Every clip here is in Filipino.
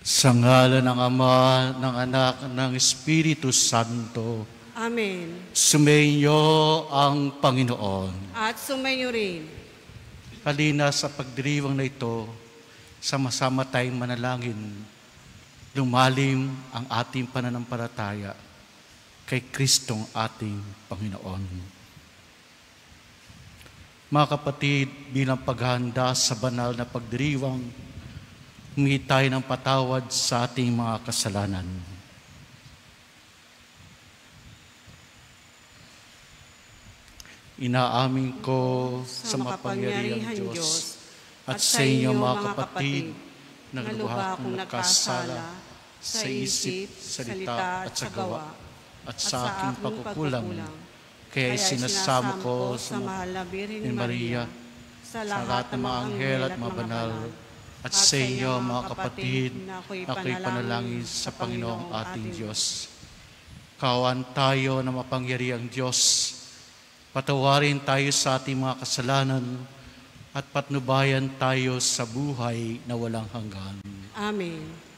Sa ngalan ng Ama, ng Anak, ng Espiritu Santo. Amen. Sumainyo ang Panginoon. At sumainyo rin. Halina sa pagdiriwang na ito, sama-sama tayong manalangin. Lumalim ang ating pananampalataya kay Kristong ating Panginoon. Mga kapatid, bilang paghahanda sa banal na pagdiriwang, humingi tayo ng patawad sa ating mga kasalanan. Inaamin ko sa makapangyarihang Diyos at sa inyo mga kapatid, nagluha akong nagkasala sa isip, salita at sa gawa at sa aking pagkukulang. Kaya sinasamo ko sa mahal na Birhen Maria, sa lahat ng mga anghel at mga banal, at sa inyo mga kapatid, na ako'y panalangin sa Panginoong ating Diyos. Kawan tayo na mapangyarihang Diyos, patawarin tayo sa ating mga kasalanan at patnubayan tayo sa buhay na walang hanggan. Amen.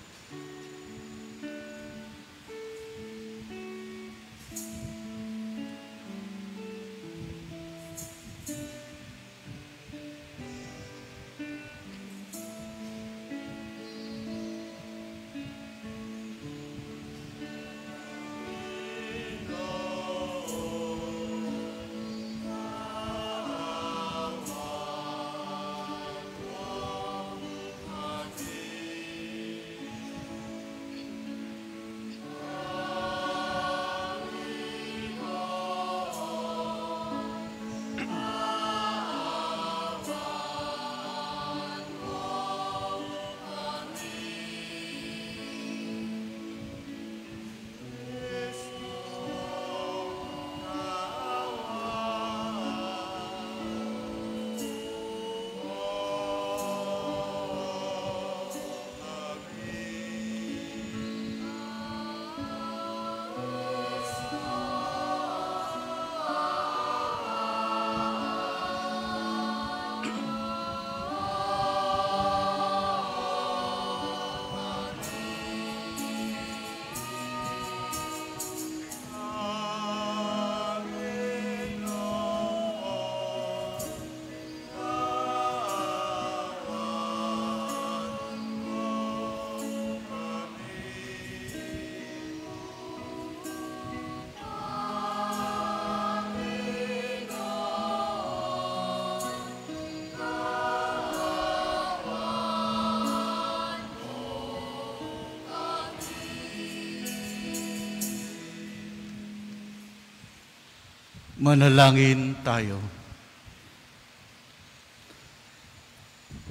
Manalangin tayo.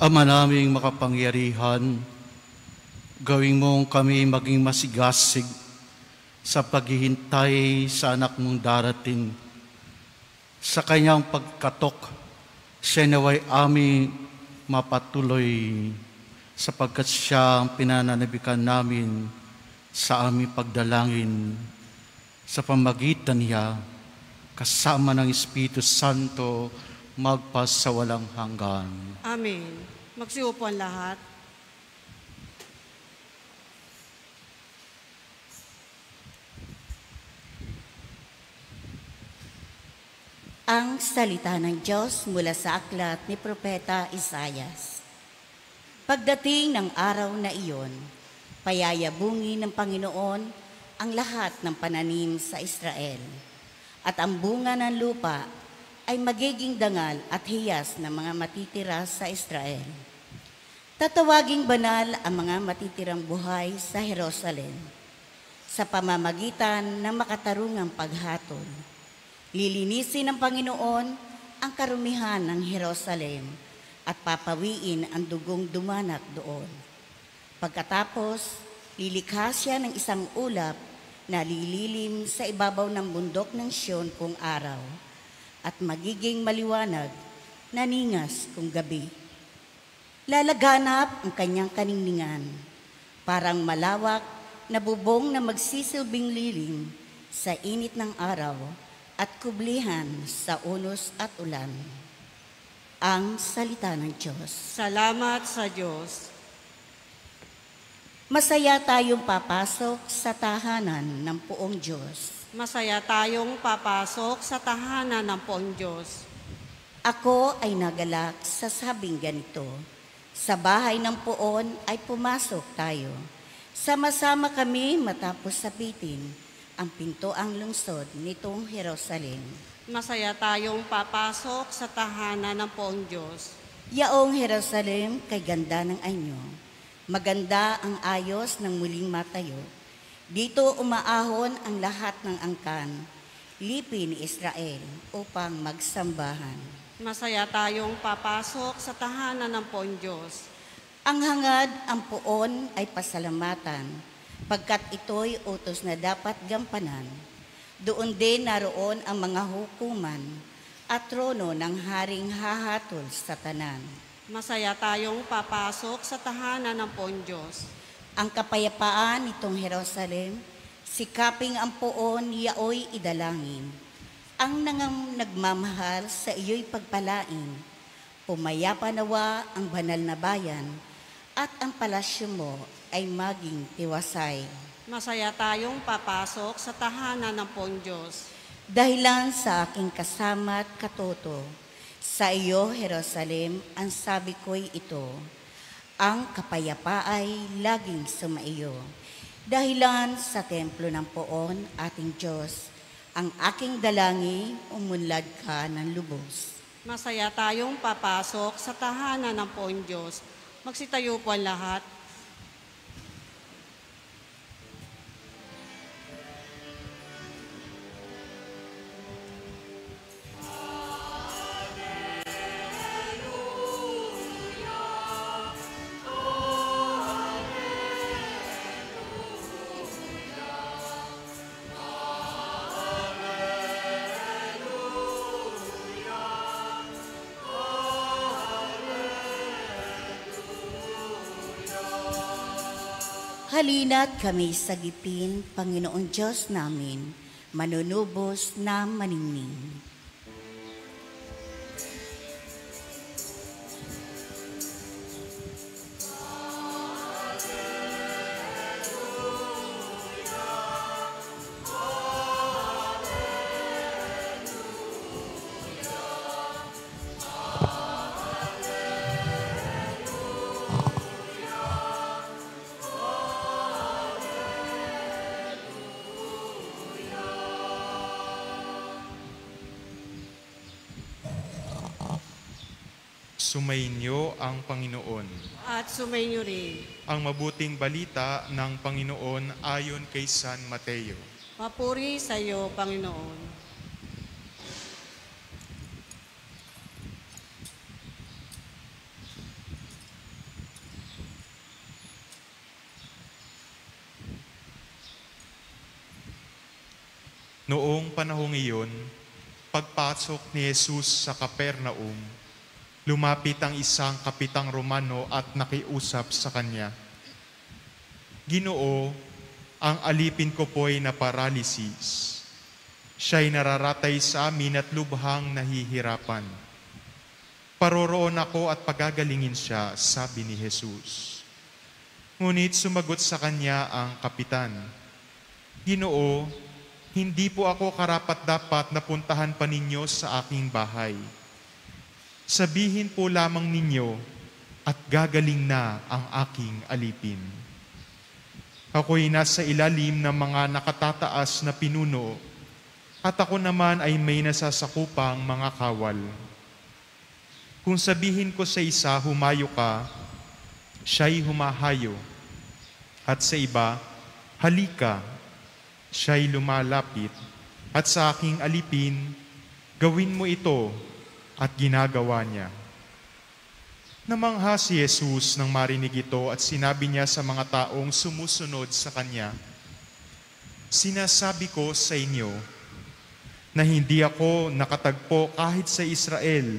Ama naming makapangyarihan, gawin mong kami maging masigasig sa paghihintay sa anak mong darating. Sa kanyang pagkatok, siya naway aming mapatuloy sapagkat siya ang pinananabikan namin sa aming pagdalangin. Sa pamagitan niya, kasama ng Espiritu Santo, magpas sa walang hanggan. Amen. Magsiupo ang lahat. Ang salita ng Diyos mula sa aklat ni Propeta Isaias. Pagdating ng araw na iyon, payayabungin ng Panginoon ang lahat ng pananim sa Israel. At ang bunga ng lupa ay magiging dangal at hiyas ng mga matitira sa Israel. Tatawaging banal ang mga matitirang buhay sa Jerusalem sa pamamagitan ng makatarungang paghatol. Lilinisin ng Panginoon ang karumihan ng Jerusalem at papawiin ang dugong dumanak doon. Pagkatapos, lilikha siya ng isang ulap na lililim sa ibabaw ng bundok ng Siyon kung araw at magiging maliwanag na ningas kung gabi. Lalaganap ang kanyang kaningningan, parang malawak na bubong na magsisilbing lilim sa init ng araw at kublihan sa unos at ulan. Ang salita ng Diyos. Salamat sa Diyos. Masaya tayong papasok sa tahanan ng poong Diyos. Masaya tayong papasok sa tahanan ng poong Diyos. Ako ay nagalak sa sabing ganito, sa bahay ng poon ay pumasok tayo. Sama-sama kami matapos sabitin ang pintoang lungsod nitong Jerusalem. Masaya tayong papasok sa tahanan ng poong Diyos. Yaong Jerusalem, kay ganda ng anyo. Maganda ang ayos ng muling matayo. Dito umaahon ang lahat ng angkan, lipi ni Israel upang magsambahan. Masaya tayong papasok sa tahanan ng poong Diyos. Ang hangad, ang poon ay pasalamatan, pagkat ito'y utos na dapat gampanan. Doon din naroon ang mga hukuman at trono ng haring hahatol sa tanan. Masaya tayong papasok sa tahanan ng poong Diyos. Ang kapayapaan nitong Jerusalem, sikaping ang poon yaoy idalangin. Ang nagmamahal sa iyo'y pagpalain, pumayapa nawa ang banal na bayan, at ang palasyo mo ay maging tiwasay. Masaya tayong papasok sa tahanan ng poong Diyos. Dahilan sa aking kasama at katoto, sa iyo, Jerusalem, ang sabi ko'y ito, ang kapayapaay laging sumaiyo. Dahilan sa templo ng poon, ating Diyos, ang aking dalangin, umunlad ka ng lubos. Masaya tayong papasok sa tahanan ng poong Diyos. Magsitayo po ang lahat. Halina't kami sagipin, Panginoon Diyos namin, manunubos na maningning. Sumainyo ang Panginoon. At sumainyo rin. Ang mabuting balita ng Panginoon ayon kay San Mateo. Papuri sa iyo, Panginoon. Noong panahong iyon, pagpasok ni Jesus sa Capernaum, lumapit ang isang kapitang Romano at nakiusap sa kanya. Ginoo, ang alipin ko po'y na paralysis. Siya'y nararatay sa amin at lubhang nahihirapan. Paroroon ako at pagagalingin siya, sabi ni Jesus. Ngunit sumagot sa kanya ang kapitan, Ginoo, hindi po ako karapat-dapat na puntahan pa ninyo sa aking bahay. Sabihin po lamang ninyo at gagaling na ang aking alipin. Ako'y nasa ilalim ng mga nakatataas na pinuno at ako naman ay may nasasakupang mga kawal. Kung sabihin ko sa isa, humayo ka, siya'y humahayo. At sa iba, halika, siya'y lumalapit. At sa aking alipin, gawin mo ito, at ginagawa niya. Namangha si Jesus nang marinig ito at sinabi niya sa mga taong sumusunod sa kanya, Sinasabi ko sa inyo na hindi ako nakatagpo kahit sa Israel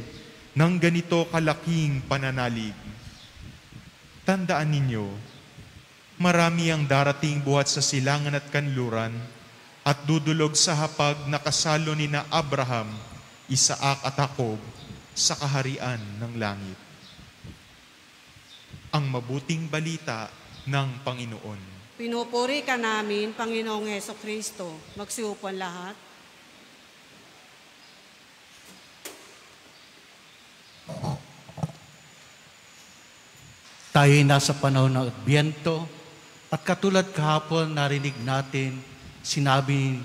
ng ganito kalaking pananalig. Tandaan ninyo, marami ang darating buhat sa silangan at kanluran at dudulog sa hapag na kasalo ni na Abraham, Isaac at Jacob sa kaharian ng langit. Ang mabuting balita ng Panginoon. Pinupuri ka namin, Panginoong Hesukristo. Magsiupan lahat. Tayo nasa panahon ng Adbyento at katulad kahapon narinig natin, sinabi,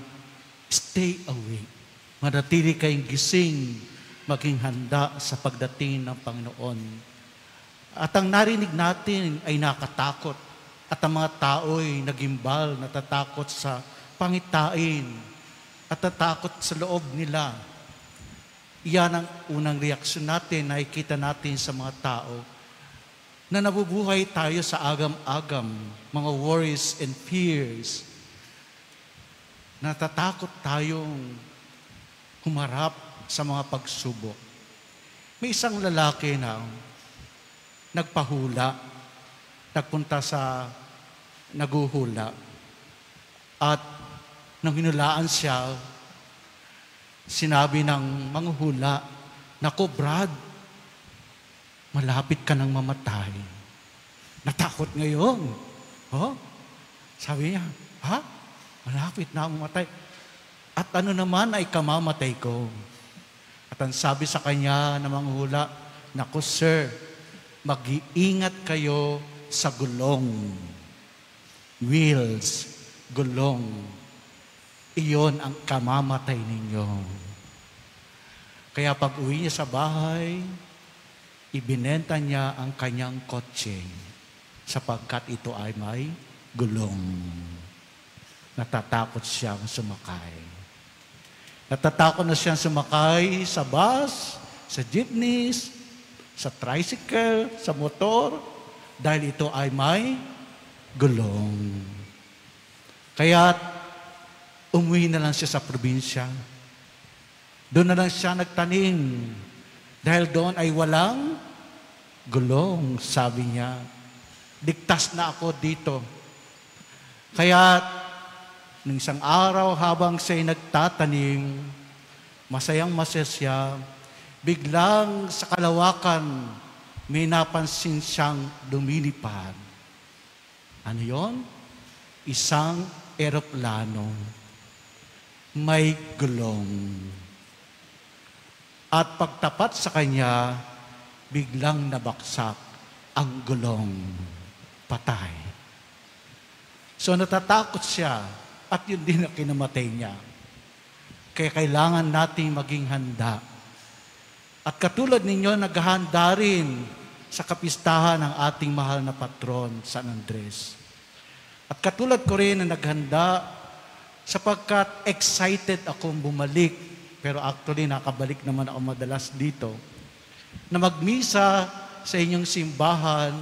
stay awake. Manatili kayong gising, maging handa sa pagdating ng Panginoon. At ang narinig natin ay nakatakot at ang mga tao ay nagimbal, natatakot sa pangitain at natatakot sa loob nila. Iyan ang unang reaksyon natin, nakikita natin sa mga tao na nabubuhay tayo sa agam-agam, mga worries and fears. Natatakot tayong humarap sa mga pagsubok. May isang lalaki na nagpahula, nagpunta sa naguhula, at nang hinulaan siya, sinabi ng manguhula, "Nako Brad, malapit ka nang mamatay." Natakot ngayon. Oh? Sabi niya, "Ha? Malapit na akong mamatay. At ano naman ay kamamatay ko?" At ang sabi sa kanya ng manguhula, "Naku sir, mag-iingat kayo sa gulong." Wheels, gulong. Iyon ang kamamatay ninyo. Kaya pag uwi niya sa bahay, ibinenta niya ang kanyang kotse sapagkat ito ay may gulong. Natatakot siyang sumakay. Natatakot na siyang sumakay sa bus, sa jeepneys, sa tricycle, sa motor, dahil ito ay may gulong. Kaya umuwi na lang siya sa probinsya. Doon na lang siya nagtanim. Dahil doon ay walang gulong, sabi niya. Ligtas na ako dito. Kaya, nung isang araw habang siya'y nagtatanim, masayang-masaya siya, biglang sa kalawakan, may napansin siyang lumilipad. Ano yon? Isang eroplano. May gulong. At pagtapat sa kanya, biglang nabaksak ang gulong. Patay. So natatakot siya at yun din ang kinamatay niya. Kaya kailangan nating maging handa. At katulad ninyo, naghahanda rin sa kapistahan ng ating mahal na patron, San Andres. At katulad ko rin na naghanda sapagkat excited akong bumalik, pero actually nakabalik naman ako madalas dito, na magmisa sa inyong simbahan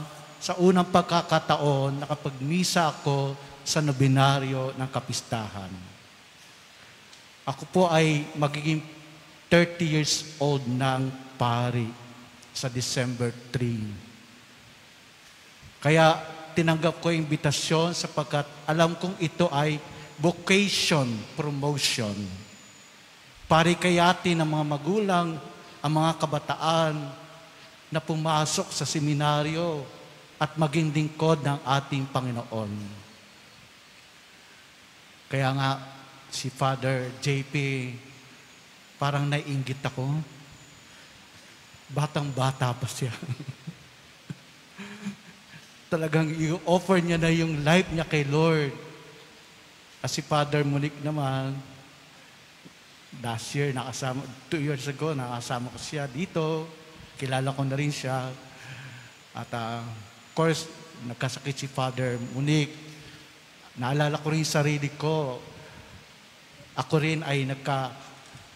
sa unang pagkakataon, nakapagmisa ako sa nobinaryo ng kapistahan. Ako po ay magiging 30 years old ng pari sa December 3. Kaya tinanggap ko yung imbitasyon sapagkat alam kong ito ay vocation promotion. Parikayatin ng mga magulang, ang mga kabataan na pumasok sa seminaryo at maging lingkod ng ating Panginoon. Kaya nga, si Father JP, parang naiinggit ako. Batang-bata pa siya. Talagang i-offer niya na yung life niya kay Lord. At si Father Monique naman, last year, 2 years ago, nakasama ko siya dito. Kilala ko na rin siya. At of course, nagkasakit si Father Monique. Naalala ko rin sarili ko. Ako rin ay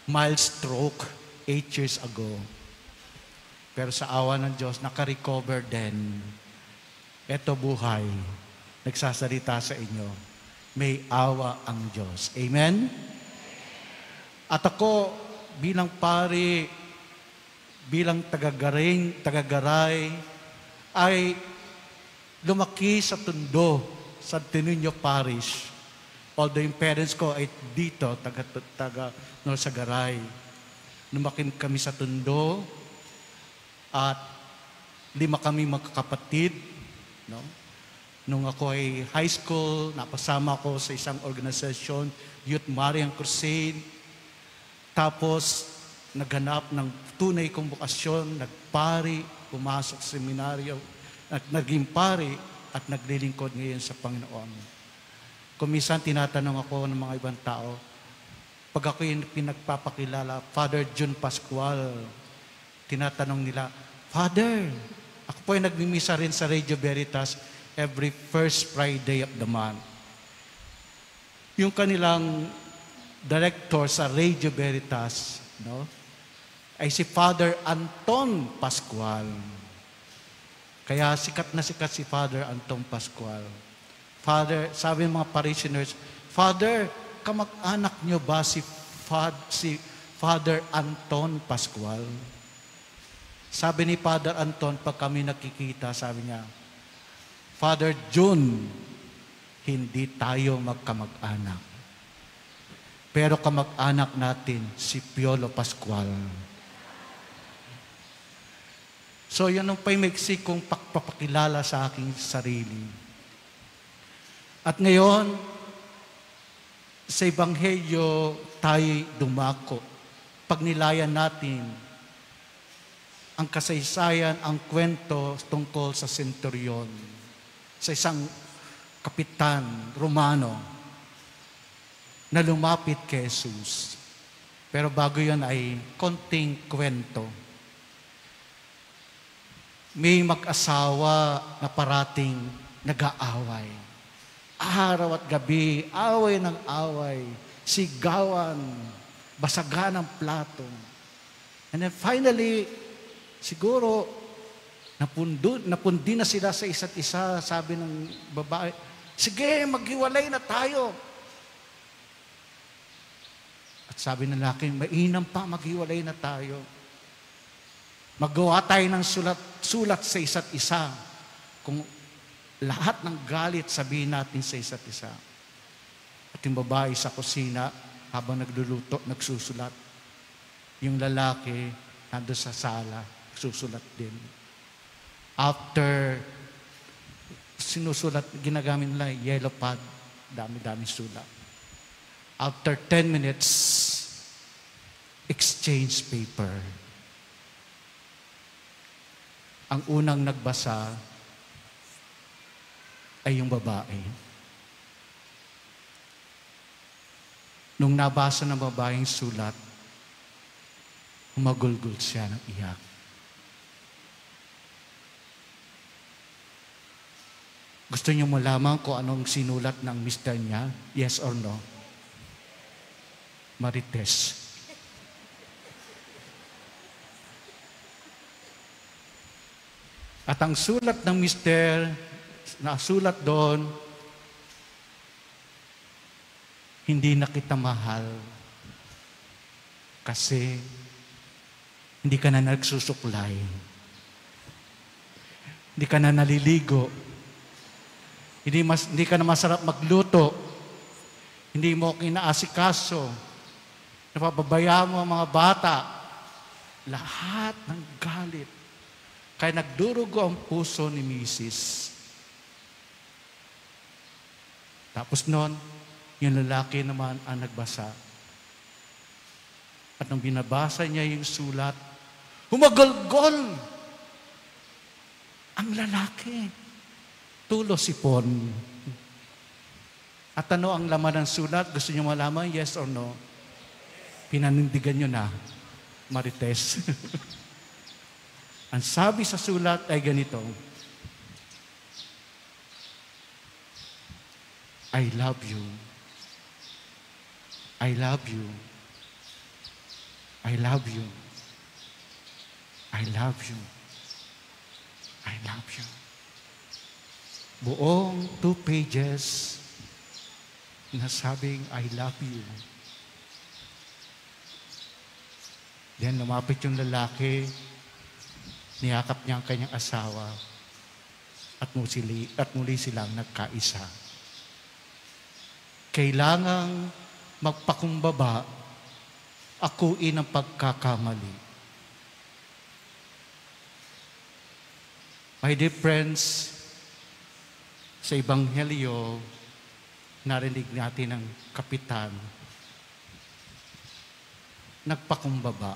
mild stroke 8 years ago. Pero sa awa ng Diyos, naka-recover din. Ito buhay, nagsasalita sa inyo. May awa ang Diyos. Amen? At ako, bilang pari, bilang tagagaray, ay lumaki sa Tondo, sa Niño Parish. Although yung parents ko ay dito, sa Garay. Lumaki kami sa Tondo, at 5 kami magkakapatid, no? Nung ako ay high school, napasama ko sa isang organisasyon, Youth Marian Crusade. Tapos, naghanap ng tunay kong bokasyon, nagpari, pumasok sa seminaryo, naging pari, at naglilingkod ngayon sa Panginoon. Kuminsan, tinatanong ako ng mga ibang tao, pag ako yung pinagpapakilala, Father June Pascual, tinatanong nila, Father, ako po ay nagmimisa rin sa Radio Veritas every first Friday of the month. Yung kanilang director sa Radio Veritas, no, ay si Father Anton Pascual. Kaya sikat na sikat si Father Anton Pascual. Father, sabi ng mga parishioners, Father, kamag-anak nyo ba si Father Anton Pascual? Sabi ni Father Anton, pag kami nakikita, sabi niya, Father June, hindi tayo magkamag-anak. Pero kamag-anak natin, si Piolo Pascual. So, yan ang paimaiksi kong papakilala sa aking sarili. At ngayon, sa Ebanghelyo, tayo dumako. Pagnilayan natin ang kasaysayan, ang kwento tungkol sa senturyon, sa isang kapitan Romano na lumapit kay Jesus. Pero bago yan ay konting kwento. May mag-asawa na parating nag-aaway. Araw at gabi, away ng away, sigawan, basagan ng plato. And then finally, siguro, napundi na sila sa isa't isa, sabi ng babae, sige, maghiwalay na tayo. At sabi ng lalaki, mainam pa, maghiwalay na tayo. Magawa tayo ng sulat sa isa't isa. Kung lahat ng galit, sabihin natin sa isa't isa. At yung babae sa kusina, habang nagluluto, nagsusulat. Yung lalaki, nandun sa sala, nagsusulat din. After sinusulat, ginagamit nila yellow pad, dami-dami sulat. After 10 minutes, exchange paper. Ang unang nagbasa ay yung babae. Nung nabasa ng babaeng sulat, humagulgol siya ng iyak. Gusto niyo malaman kung anong sinulat ng mister niya? Yes or no? Marites. At ang sulat ng mister, nasulat doon, hindi na kita mahal kasi hindi ka na nagsusuklay. Hindi ka na naliligo. Hindi ka na masarap magluto. Hindi mo kinaasikaso. Napababayaan mo ang mga bata. Lahat ng galit. Kaya nagdurugo ang puso ni Mrs. Tapos noon, yung lalaki naman ang nagbasa. At nung binabasa niya yung sulat, humagolgol ang lalaki. Tulo sipon. At ano ang laman ng sulat? Gusto niyo malaman? Yes or no? Pinanindigan niyo na. Marites. Ang sabi sa sulat ay ganito, I love you. I love you. I love you. I love you. I love you. Buong 2 pages na sabing, I love you. Then lumapit yung lalaki, niyakap niya ang kanyang asawa, at muli silang nagkaisa. Kailangang magpakumbaba, akuin ang pagkakamali. My dear friends, Sa Ebanghelyo, narinig natin ang kapitan, nagpakumbaba.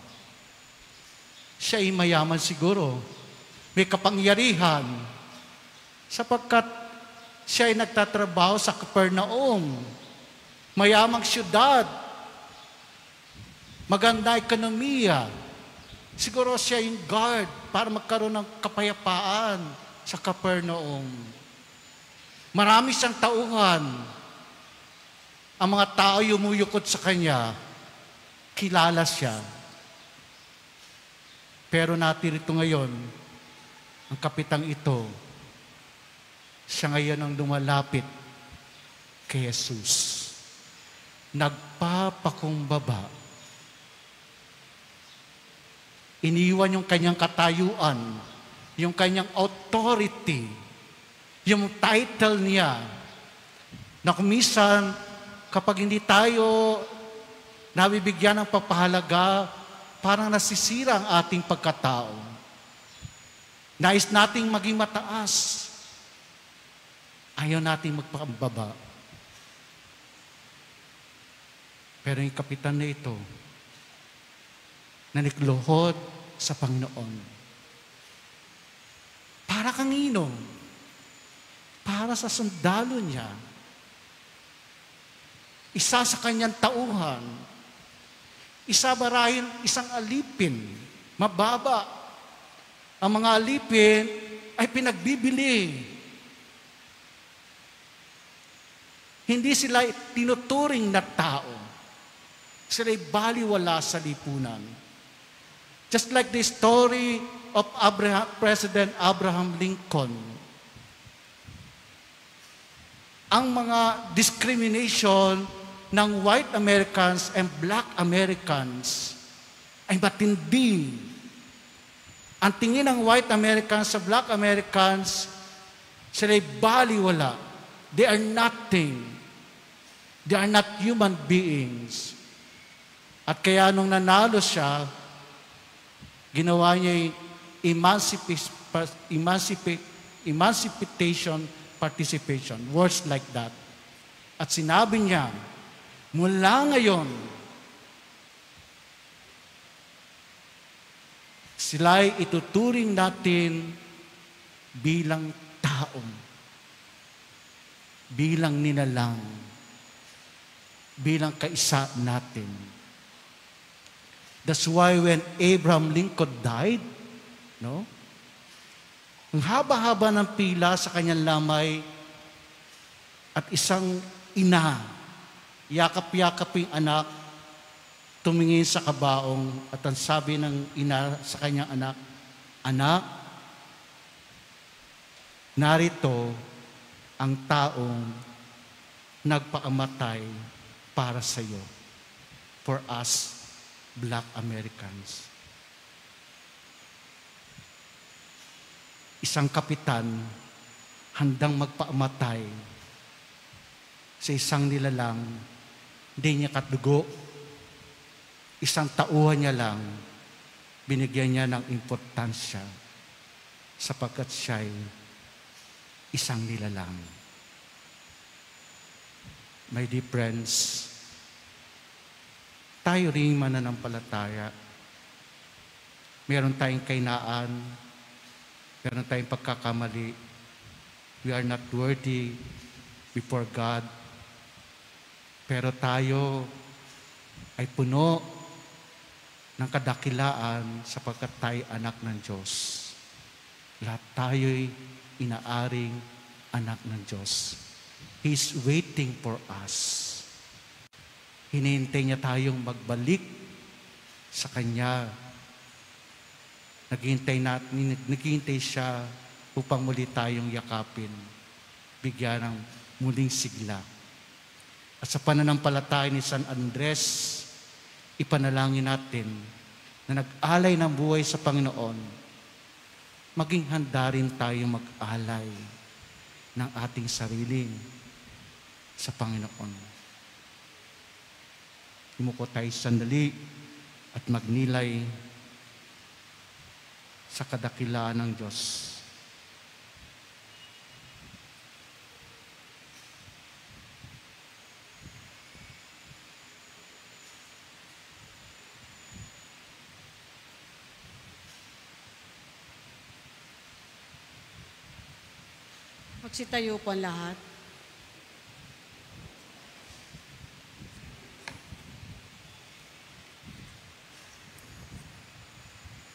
Siya ay mayaman siguro, may kapangyarihan, sapagkat siya ay nagtatrabaho sa Capernaum, mayamang syudad, maganda ekonomiya. Siguro siya yung guard para magkaroon ng kapayapaan sa Capernaum. Marami siyang tauhan. Ang mga tao yumuyukot sa kanya, kilala siya. Pero natirito ngayon, ang kapitang ito, siya ngayon ang lumalapit kay Jesus. Nagpapakumbaba. Iniwan yung kanyang katayuan, yung kanyang authority, yung title niya, na kumisan, kapag hindi tayo nabibigyan ng papahalaga, parang nasisira ang ating pagkatao. Nais nating maging mataas. Ayaw nating magpakambaba. Pero yung kapitan na ito, nanikluhod sa Panginoon. Para kanino? Para sa sundalo niya. Isa sa kanyang tauhan. Isa marahil isang alipin. Mababa. Ang mga alipin ay pinagbibili. Hindi sila tinuturing na tao. Sila ay baliwala sa lipunan. Just like the story of President Abraham Lincoln. Ang mga discrimination ng white Americans and black Americans ay matindi. Ang tingin ng white Americans sa black Americans, sila ay baliwala. They are nothing. They are not human beings. At kaya nung nanalo siya, ginawa niya emancipation participation. Words like that. At sinabi niya, mula ngayon, sila'y ituturing natin bilang tao, bilang nilalang, bilang kaisa natin. That's why when Abraham Lincoln died, no? Ang haba-haba ng pila sa kanyang lamay at isang ina, yakap-yakap yung anak, tumingin sa kabaong at ang sabi ng ina sa kanyang anak, "Anak, narito ang taong nagpakamatay para sa iyo, for us Black Americans." Isang kapitan handang magpaamatay sa isang nilalang, hindi niya katugo. Isang tauhan niya lang, binigyan niya ng importansya sapagkat siya'y isang nilalang. My dear friends, tayo rin mananampalataya. Meron tayong kainaan, meron tayong pagkakamali. We are not worthy before God. Pero tayo ay puno ng kadakilaan sapagkat tayo anak ng Diyos. Lahat tayo'y inaaring anak ng Diyos. He's waiting for us. Hinihintay niya tayong magbalik sa Kanya. Naghihintay siya upang muli tayong yakapin, bigyan ng muling sigla. At sa pananampalataya ni San Andres, ipanalangin natin na nag-alay ng buhay sa Panginoon, maging handa rin tayong mag-alay ng ating sarili sa Panginoon. Imuko tayo sandali at magnilay sa kadakilaan ng Diyos. Magsitayo po ang lahat.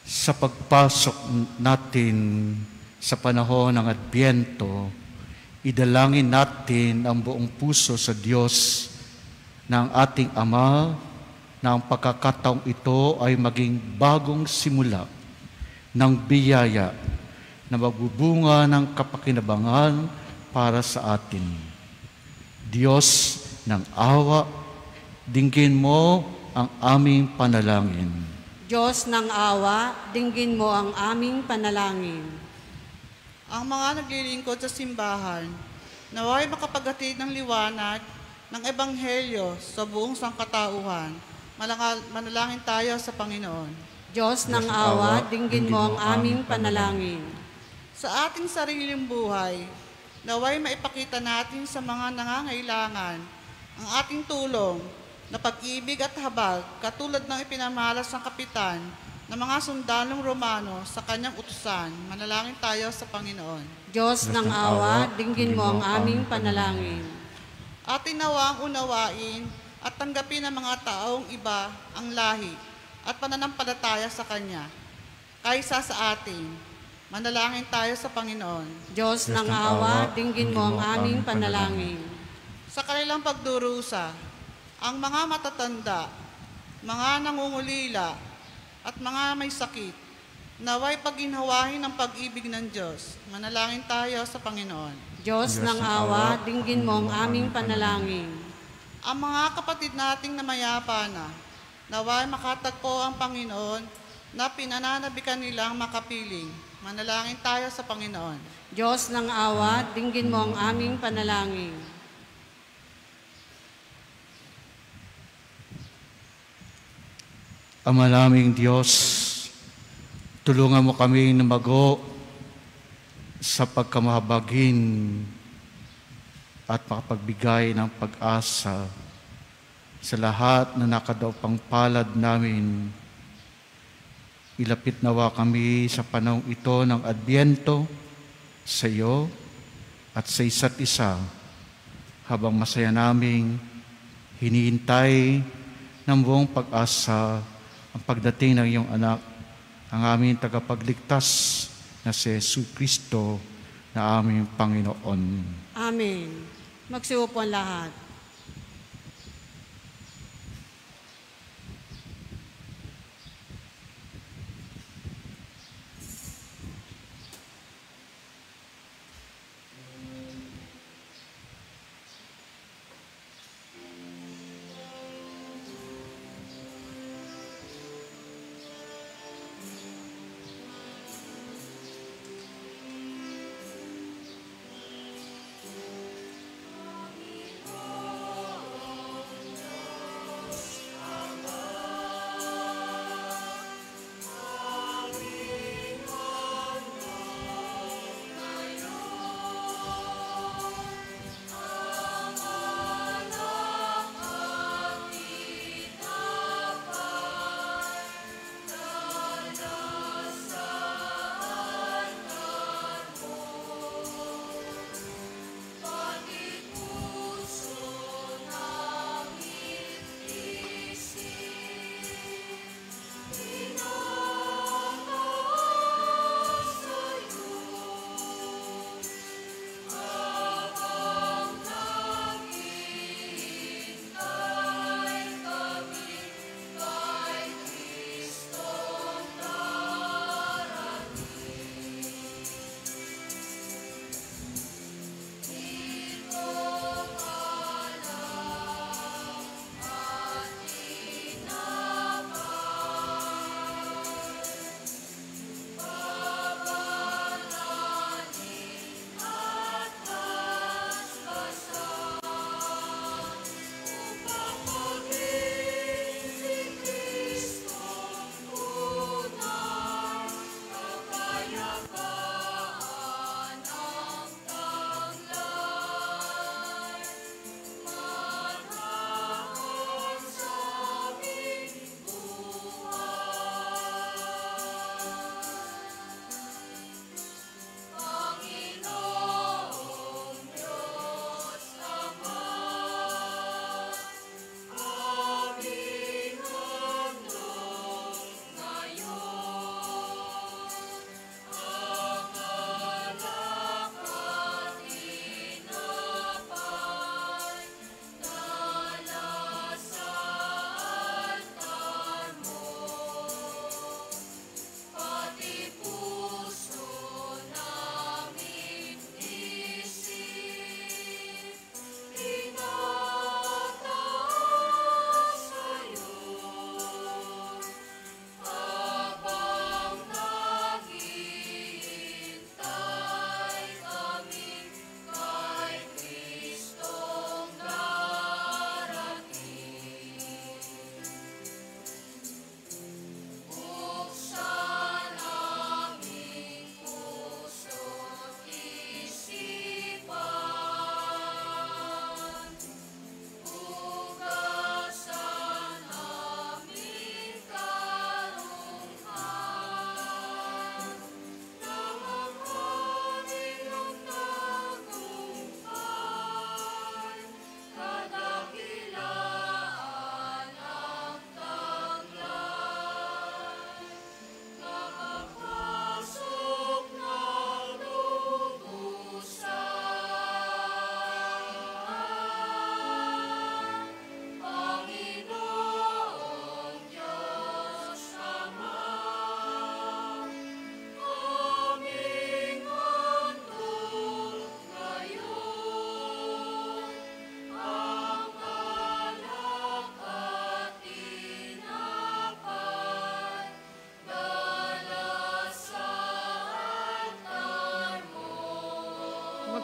Sa pagpasok natin sa panahon ng Adbyento, idalangin natin ang buong puso sa Diyos na ang ating Ama na ang pagkakataong ito ay maging bagong simula ng biyaya na magbubunga ng kapakinabangan para sa atin. Diyos ng awa, dinggin mo ang aming panalangin. Diyos ng awa, dinggin mo ang aming panalangin. Ang mga naglilingkod sa simbahan, naway makapaghatid ng liwanag ng Ebanghelyo sa buong sangkatauhan. Manalangin tayo sa Panginoon. Diyos ng awa, dinggin mo ang aming panalangin. Sa ating sariling buhay, naway maipakita natin sa mga nangangailangan ang ating tulong na pag-ibig at habag katulad ng ipinamalas ng kapitan ng mga sundalong Romano sa kanyang utusan. Manalangin tayo sa Panginoon. Diyos ng awa, dinggin mo ang aming panalangin. Atin nawang unawain at tanggapin ng mga taong iba ang lahi at pananampalataya sa Kanya kaysa sa atin. Manalangin tayo sa Panginoon. Diyos ng awa, dinggin mo ang aming panalangin. Sa kanilang pagdurusa, ang mga matatanda, mga nangungulila, at mga may sakit, naway pagginhawahin ng pag-ibig ng Diyos. Manalangin tayo sa Panginoon. Diyos ng awa, dinggin mo ang aming panalangin. Ang mga kapatid nating namayapa na, naway makatagpo ang Panginoon na pinananabikan nilang makapiling. Manalangin tayo sa Panginoon. Diyos ng awa, dinggin mo ang aming panalangin. Ama naming Diyos, tulungan mo kami na mago sa pagkamahabagin at makapagbigay ng pag-asa sa lahat na nakadaupang palad namin. Ilapit nawa kami sa panahong ito ng Adbyento sa iyo at sa isa't isa habang masaya naming hinihintay ng buong pag-asa ang pagdating ng iyong anak, ang aming tagapagligtas na si Jesucristo na aming Panginoon. Amen. Magsiupo po ang lahat.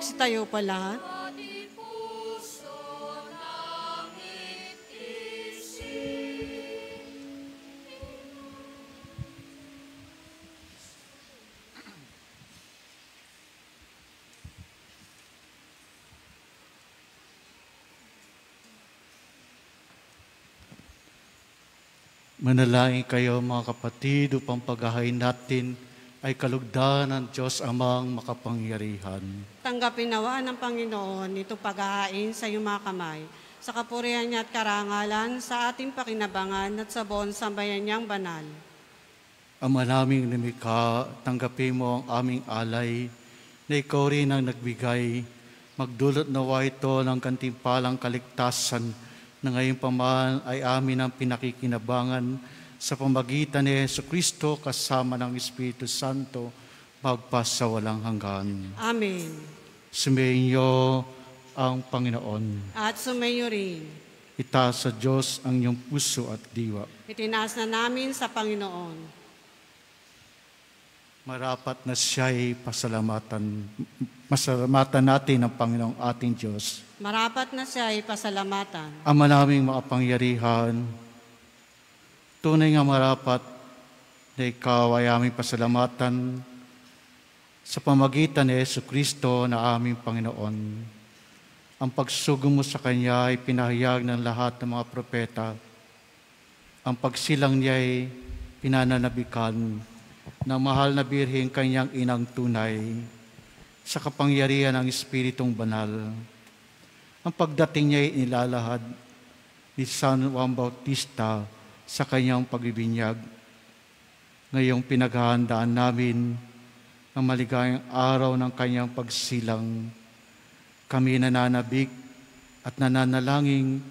Magsitayo pa lahat. Manalangin kayo mga kapatid upang paghahain natin ay kalugdan ng Diyos Amang makapangyarihan. Tanggapin nawa ng Panginoon itong paghahain sa iyong mga kamay, sa kapurihan niya at karangalan, sa ating pakinabangan at sa buong sambayan niyang banal. Ama naming lumikha, tanggapin mo ang aming alay, na ikaw rin ang nagbigay. Magdulot nawa ito ng kantimpalang kaligtasan, na ngayong paman ay amin ang pinakikinabangan sa pamagitan ni Jesucristo kasama ng Espiritu Santo magpasawalang hanggan. Amen. Sumainyo ang Panginoon. At sumayo rin. Itaas sa Diyos ang inyong puso at diwa. Itinaas na namin sa Panginoon. Marapat na siya'y masalamatan natin ang Panginoong ating Diyos. Marapat na siya ay pasalamatan. Ama naming makapangyarihan, tunay nga marapat na ikaw ay aming pasalamatan sa pamagitan ni Jesucristo na aming Panginoon. Ang pagsugo mo sa Kanya ay pinahayag ng lahat ng mga propeta. Ang pagsilang niya ay pinananabikan ng mahal na birheng Kanyang inang tunay sa kapangyarihan ng Espiritong Banal. Ang pagdating niya ay inilalahad ni San Juan Bautista sa kanyang pagbibinyag. Ngayong pinaghahandaan namin ang maligayang araw ng kanyang pagsilang, kami nananabik at nananalangin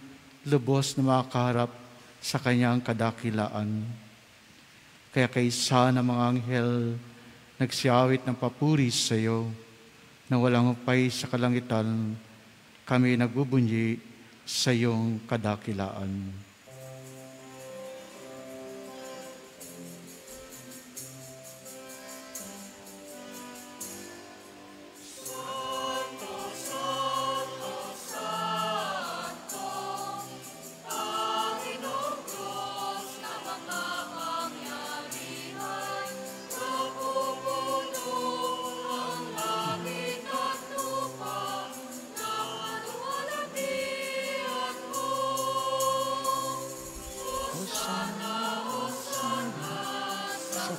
lubos na makaharap sa kanyang kadakilaan. Kaya kaisa ng mga anghel nagsiawit ng papuri sa iyo na walang upay sa kalangitan, kami nagbubunyi sa iyong kadakilaan.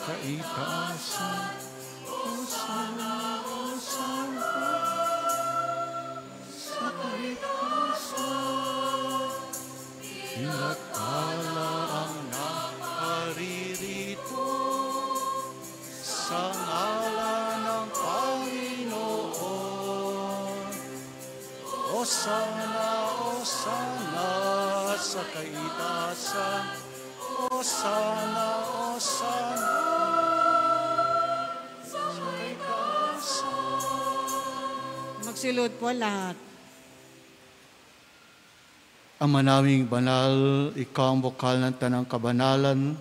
Kaitaasan, Hosanna, Hosanna, sa kaitaasan, pinagpala ang naparirito, sa ngalan ng Panginoon. Hosanna, Hosanna, sa kaitaasan, Hosanna, Hosanna. Magsilod po lahat. Ama naming banal, ikaw ang bukal ng tanang kabanalan,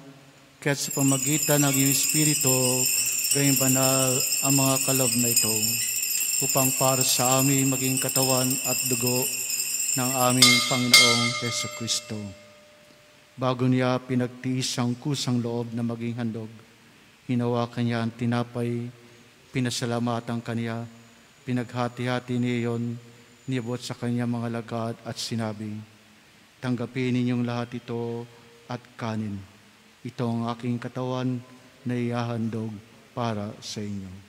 kaya sa pamagitan ng iyong Espiritu, gayong banal ang mga kalob na ito, upang para sa amin maging katawan at dugo ng aming Panginoong Jesucristo. Bago niya pinagtiis ang kusang loob na maging handog, hinawakan niya ang tinapay, pinasalamatan kaniya, pinaghati-hati niyon, niyabot sa kanya mga lagad at sinabi, tanggapin ninyong lahat ito at kanin. Ito ang aking katawan na ihahandog para sa inyo.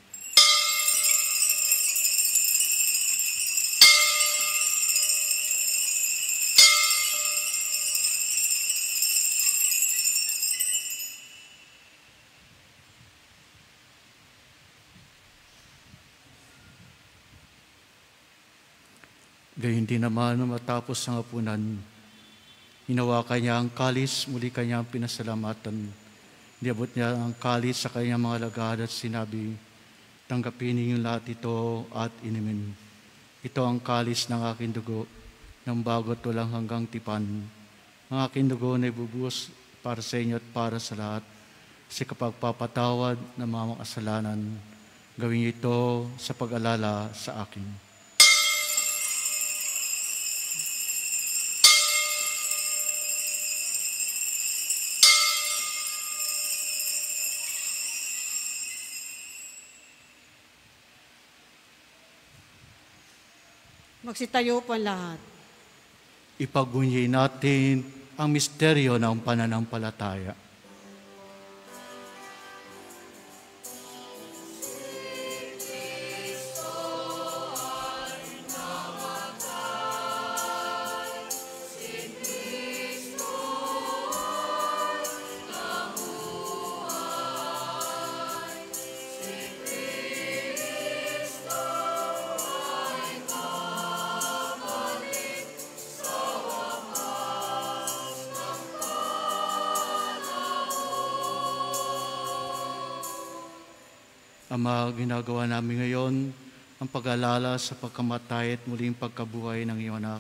Gayun din naman matapos ang hapunan, hinawakan niya ang kalis, muli kanyang pinasalamatan. Niabot niya ang kalis sa kanyang mga lagad at sinabi, tanggapin ninyong lahat ito at inumin. Ito ang kalis ng aking dugo, ng bago't walang hanggang tipan. Ang aking dugo na ibubuhos para sa inyo at para sa lahat, sa kapagpapatawad ng mga kasalanan. Gawin niyo ito sa pag-alala sa akin. Magsitayo po ang lahat. Ipagbunyi natin ang misteryo ng pananampalataya. Ama, ginagawa namin ngayon ang pag-alala sa pagkamatay at muling pagkabuhay ng iyong anak.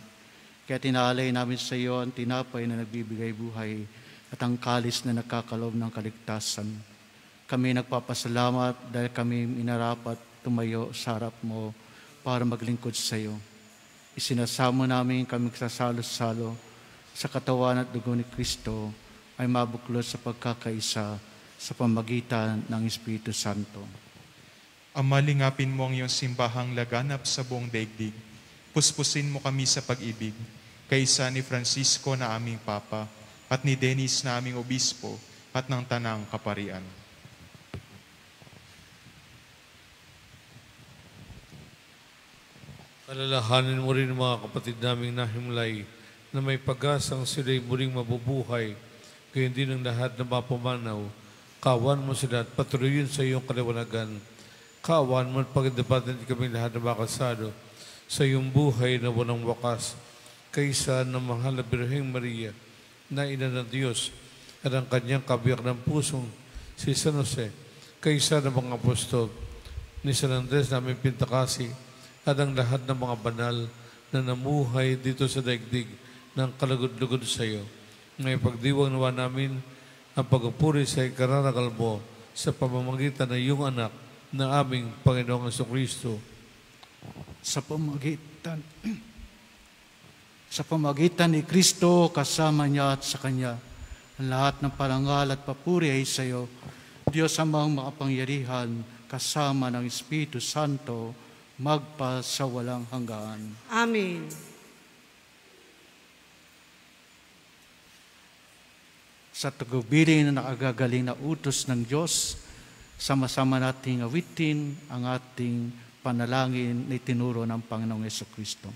Kaya tinaalay namin sa iyo ang tinapay na nagbibigay buhay at ang kalis na nagkakalob ng kaligtasan. Kami nagpapasalamat dahil kami minarapat tumayo sa harap mo para maglingkod sa iyo. Isinasamo namin kami sasalo-salo sa katawan at dugo ni Kristo ay mabuklod sa pagkakaisa sa pamagitan ng Espiritu Santo. Ama, lingapin mo ang iyong simbahang laganap sa buong daigdig. Puspusin mo kami sa pag-ibig, kaysa ni Francisco na aming Papa, at ni Dennis na aming Obispo, at ng Tanang Kaparian. Alalahanin mo rin mga kapatid naming nahimlay na may pag-asang sila'y muling mabubuhay, kaya hindi ng lahat na mapumanaw. Kawan mo sila at patuloyin sa iyong kaliwanagan. Kawan mo at pagdabatin kami lahat na makasado sa iyong buhay na walang wakas, kaysa ng mahal na Birheng Maria, na ina ng Diyos, at ang kanyang kabiyak ng pusong si San Jose, kaysa ng mga apostol ni San Andres namin Pintakasi, at ang lahat ng mga banal na namuhay dito sa daigdig ng kalugod-lugod sa iyo. Ngayon pagdiwang nawa namin ang pagpupuri sa ikararangal mo sa pamamagitan ng iyong anak na aming Panginoong Jesucristo. Sa pamagitan ni Kristo, kasama niya at sa Kanya, ang lahat ng parangal at papuri ay sa iyo, Diyos amang makapangyarihan, kasama ng Espiritu Santo, magpa sa walang hanggan. Amen. Sa tagubilin na nakagagaling na utos ng Diyos, sama-sama nating awitin ang ating panalangin na itinuro ng Panginoong Jesucristo.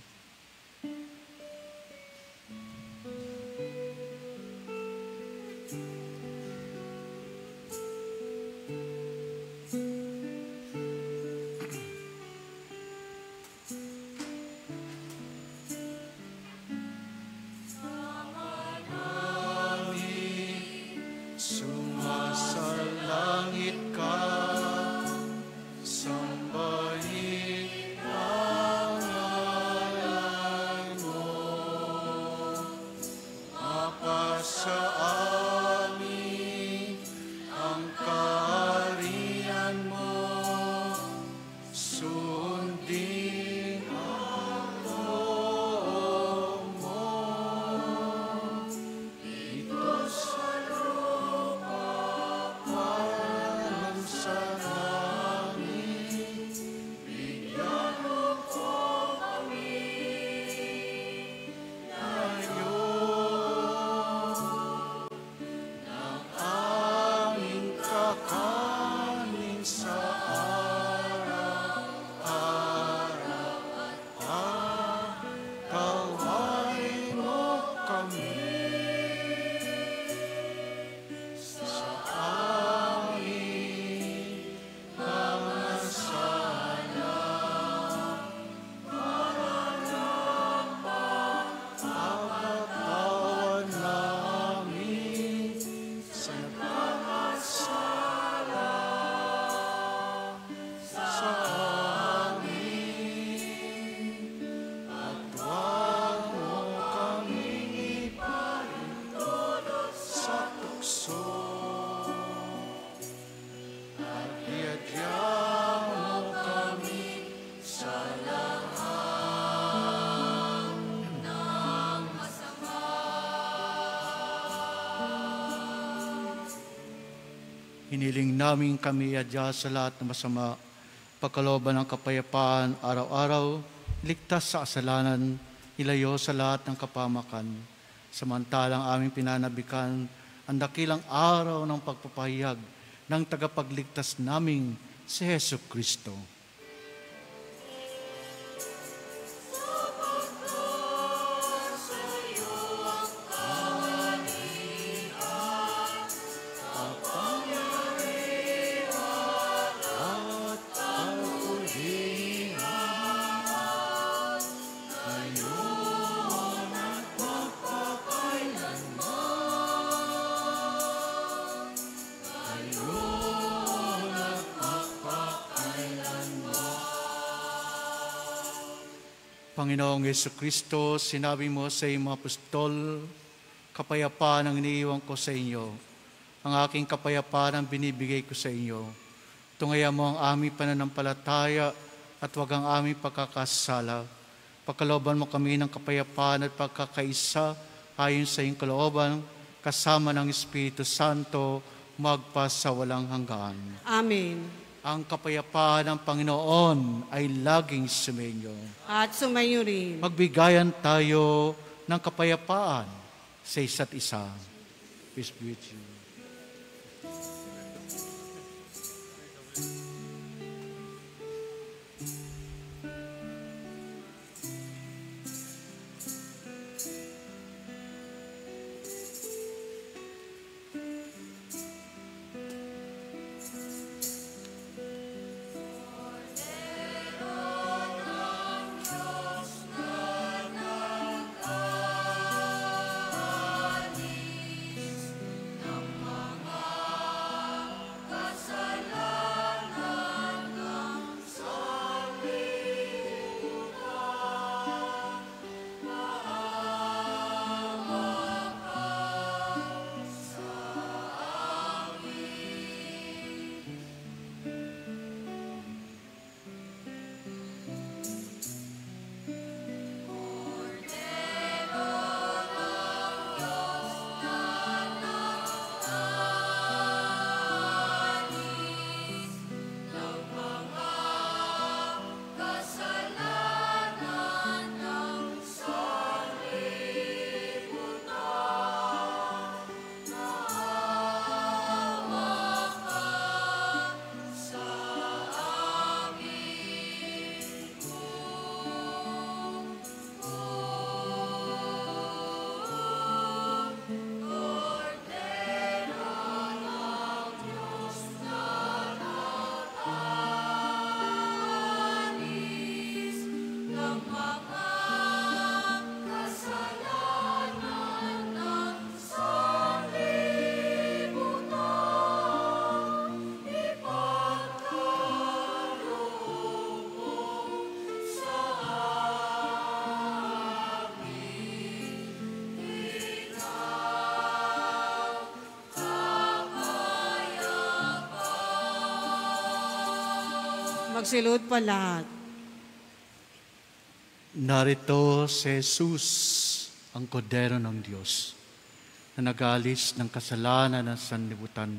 Sumasalangit ka, sambahin ang ngalan mo. Mapasa amin ang kaharian mo, sundin ang loob mo. Ito sa Hiniling namin kami adya sa lahat ng masama, pagkalooban ng kapayapaan araw-araw, ligtas sa kasalanan, ilayo sa lahat ng kapamakan, samantalang aming pinanabikan ang dakilang araw ng pagpapahayag ng tagapagligtas naming si Hesus Kristo. Panginoong Jesucristo, sinabi mo sa iyong mga apostol, kapayapaan ang iniiwan ko sa inyo. Ang aking kapayapaan ang binibigay ko sa inyo. Tungayan mo ang aming pananampalataya at huwag ang aming pagkakasala. Pagkalooban mo kami ng kapayapaan at pagkakaisa ayon sa iyong kalooban, kasama ng Espiritu Santo, magpa sa walang hanggan. Amen. Ang kapayapaan ng Panginoon ay laging sumainyo. At sumayo rin. Magbigayan tayo ng kapayapaan sa isa't isa. Peace be with you. Magsilod pa lahat. Narito si Jesus, ang kordero ng Diyos, na nag-alis ng kasalanan ng sanlibutan.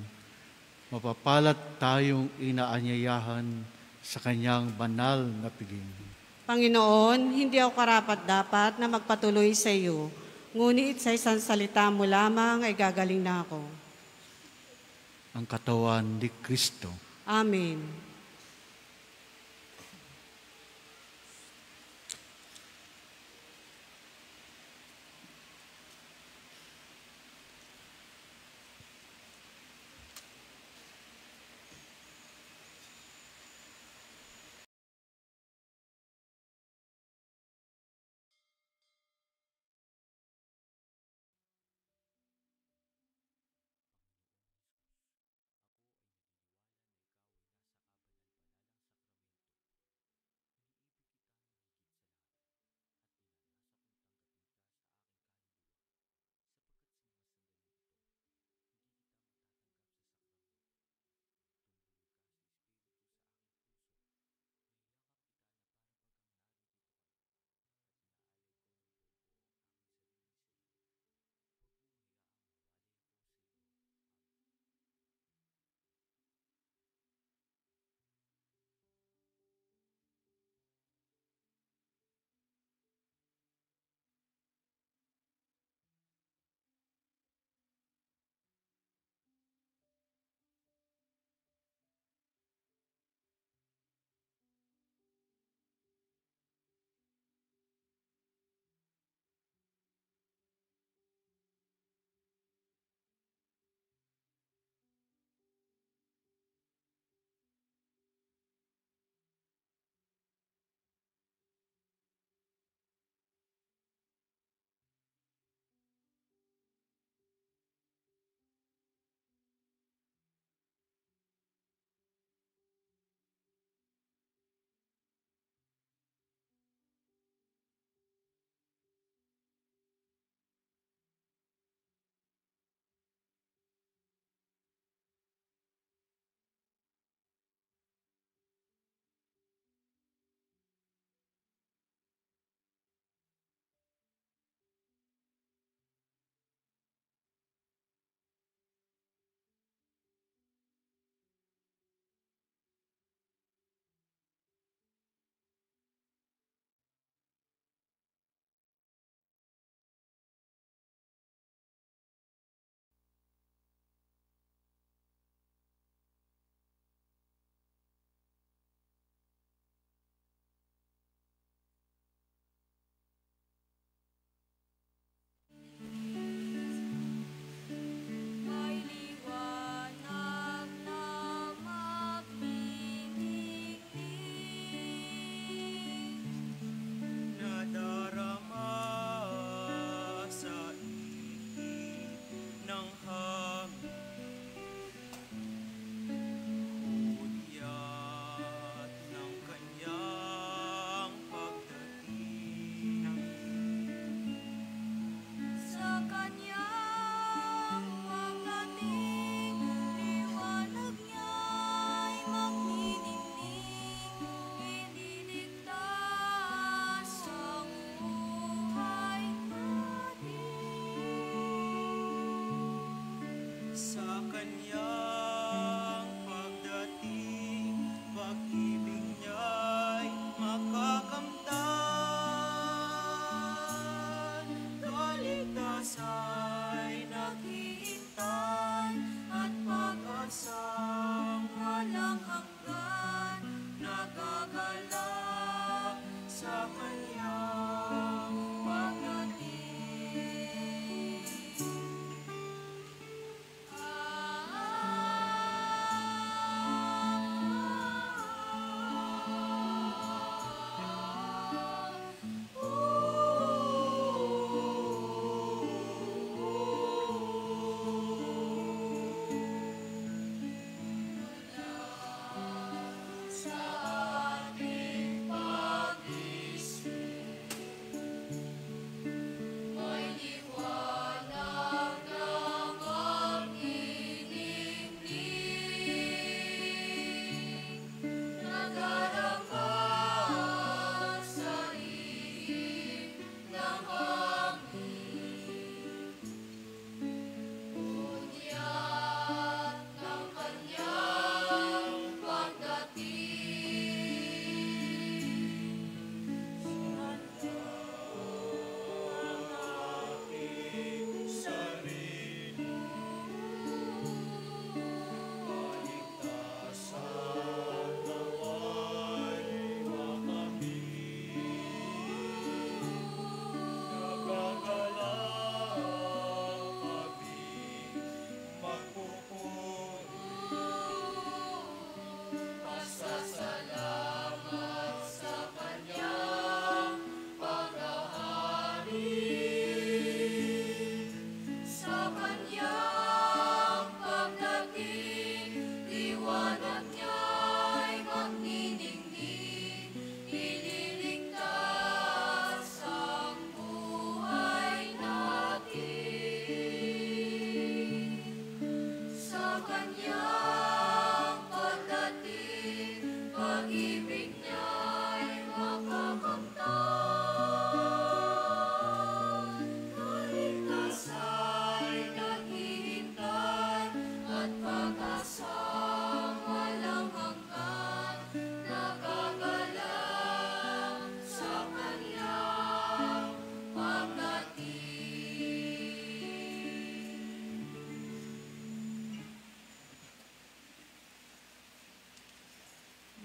Mapapalat tayong inaanyayahan sa kanyang banal na piging. Panginoon, hindi ako karapat-dapat na magpatuloy sa iyo, ngunit sa isang salita mo lamang ay gagaling na ako. Ang katawan ni Kristo. Amen. kanyang pagdating, pag-ibig niya'y makakamtan. Kaligtas ay naghihintay at pag-asang walang hanggan, nagagalak sa kanyang pagdating.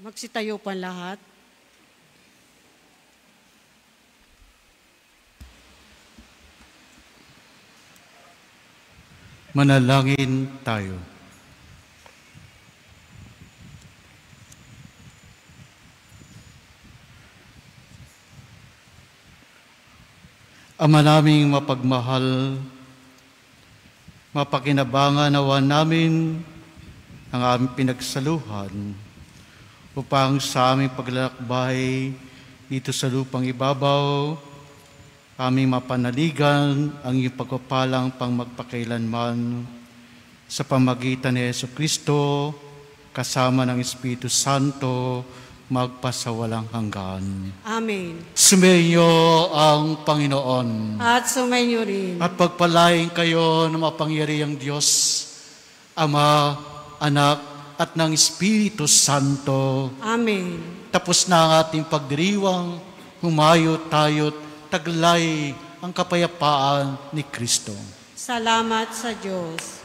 Magsitayo pa lahat. Manalangin tayo. Ama naming mapagmahal, mapakinabangan nawa namin ang aming pinagsaluhan upang sa aming paglalakbay dito sa lupang ibabaw, aming mapanaligan ang iyong pagpapalang pang magpakailanman sa pamagitan ni Jesucristo kasama ng Espiritu Santo magpasawalang hanggan. Amen. Sumainyo ang Panginoon. At sumainyo rin. At pagpalain kayo ng mapangyarihang Diyos, Ama, Anak, at ng Espiritu Santo. Amen. Tapos na ang ating pagdiriwang, humayo tayo't taglay ang kapayapaan ni Kristo. Salamat sa Diyos.